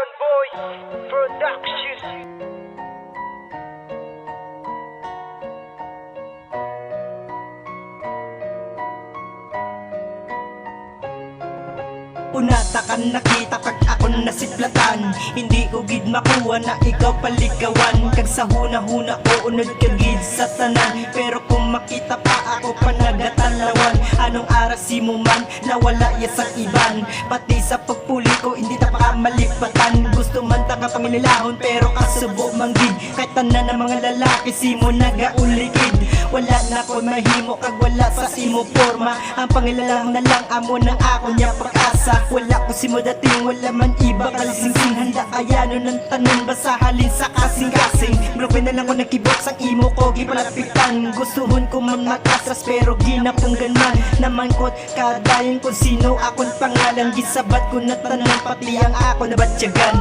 Python Boy Production. Unata ka nakita kag ako nasiplatan. Hindi ko gid makuha na ikaw paligawan. Kag sa huna-huna ko unod ka gid sa tanan. Pero kung makita pa ako panagatalawan, anong arasi mo man nawala ya sa iban. Pati sa pagpuli ko hindi ta pa malipatan. Gusto man ta ka pangilahon pero kasubo manggid. Kahit tanan ng mga lalaki simo nagaulikid. Wala na ko mahimo kag wala sa imo forma. Ang pangilalang na lang amo ng ako niya pag-asa. Wala ko simo dating wala man iba kalising-sing. Handa ayano ng tanon basa halin sa kasing-kasing. Broken na lang ko nagkibot sa imo ko gipalapitan. Gustuhon ko man makasas pero ginapunggan man. Namangkot kadayon kung sino akong pangalan. Gisabat ko na tanon pati ang ako nabatyagan.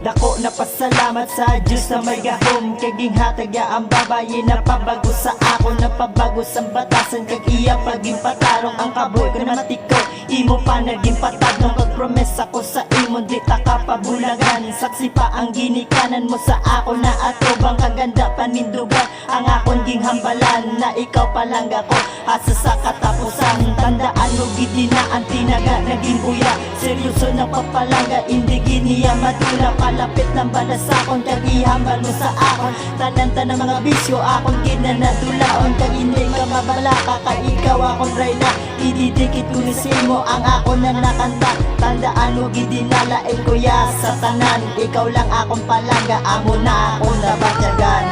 Dako na pasalamat sa Diyos na may gahom. Kay ginhatagya ang babae na pabago sa ako. Na pabago sa batasan kag iya paging patarong. Ang kaboy ko na matiko imo pa naging patadong. Pagpromesa ko sa imo di ta kapabulagan. Saksi pa ang ginikanan mo sa ako na atubang. Kaganda panindugan ang akong ginghambalan. Na ikaw palang ako asa sa katapusan. Tandaan mo gidi na ang tinaga naging uya. Seryoso na papalanga hindi giniya matula. Palapit ng balasakon kag ihambal mo sa akon. Tanan-tanan mga bisyo akong ginanadulaon. Kag hindi ka mabalaka kay ikaw akong reyna. Ididikit ko ni simo ang ako na nakanta. Tandaan mo gidinalain ko ya sa tanan. Ikaw lang akong palangga, amo na akong nabatyagan.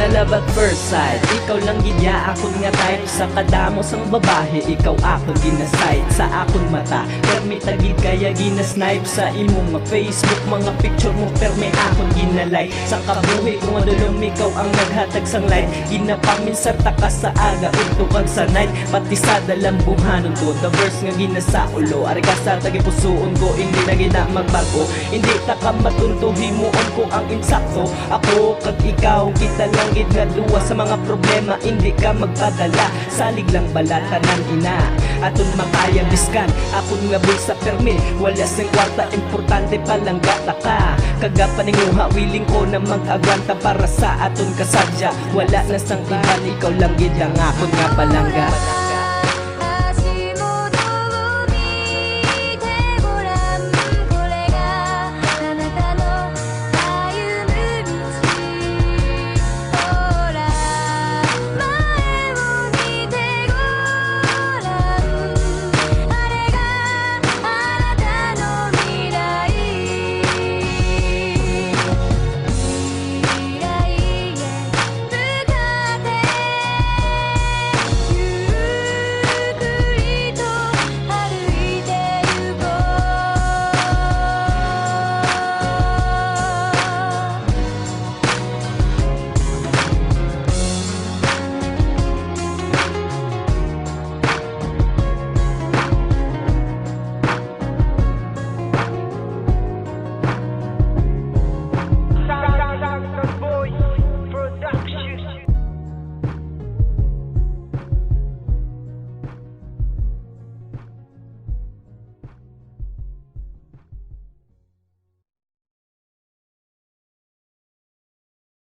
Love at first sight, ikaw lang gidya akong nga type. Sa kadamo sang babae, ikaw akong ginasight. Sa akong mata, permi tagid kaya ginasnipe. Sa imong mga Facebook, mga picture mo permi akong ginalay. Sa kabuhi kung adulong ikaw ang naghatag sang light. Ginapaminsan ta ka sa aga, untukag sa night. Pati sa dalambuhanon ko, the verse nga ginasa ulo. Ari ka sa tagipusuon ko, hindi na gina magbago. Hindi ta ka matuntuhi mo ko ang insakto. Ako kag ikaw, kita lang gid nga duwa sa mga problema, hindi ka magpadala. Salig lang balatanan ina aton makayang biskan. Akon nga bulsa permi, wala sing kwarta, importante palang gata ka. Kagapaninguha, willing ko na mag-agwanta para sa aton kasadya. Wala na sang iban, ikaw lang gid ang akon nga palangga.